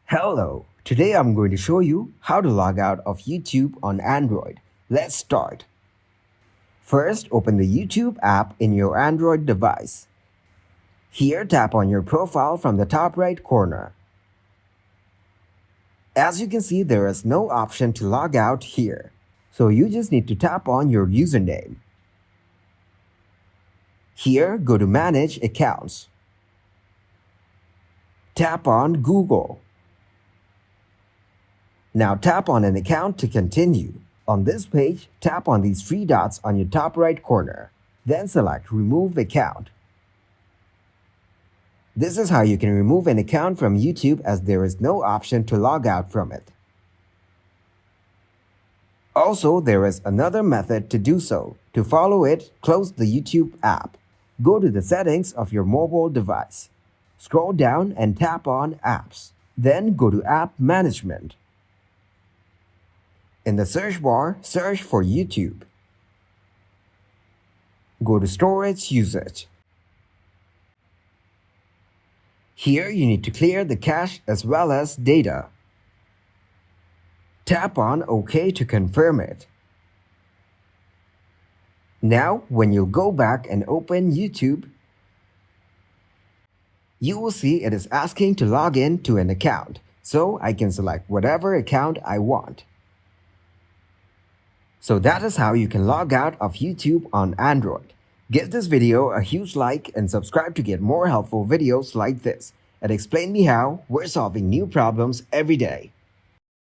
Hello, today I'm going to show you how to log out of YouTube on Android. Let's start. First, open the YouTube app in your Android device. Here, tap on your profile from the top right corner. As you can see, there is no option to log out here. So you just need to tap on your username. Here, go to Manage Accounts. Tap on Google. Now tap on an account to continue. On this page, tap on these three dots on your top right corner. Then select Remove Account. This is how you can remove an account from YouTube, as there is no option to log out from it. Also, there is another method to do so. To follow it, close the YouTube app. Go to the settings of your mobile device. Scroll down and tap on Apps. Then go to App Management. In the search bar, search for YouTube. Go to Storage Usage. Here you need to clear the cache as well as data. Tap on OK to confirm it. Now, when you go back and open YouTube, you will see it is asking to log in to an account. So I can select whatever account I want. So that is how you can log out of YouTube on Android. Give this video a huge like and subscribe to get more helpful videos like this. At Explain Me How, we're solving new problems every day.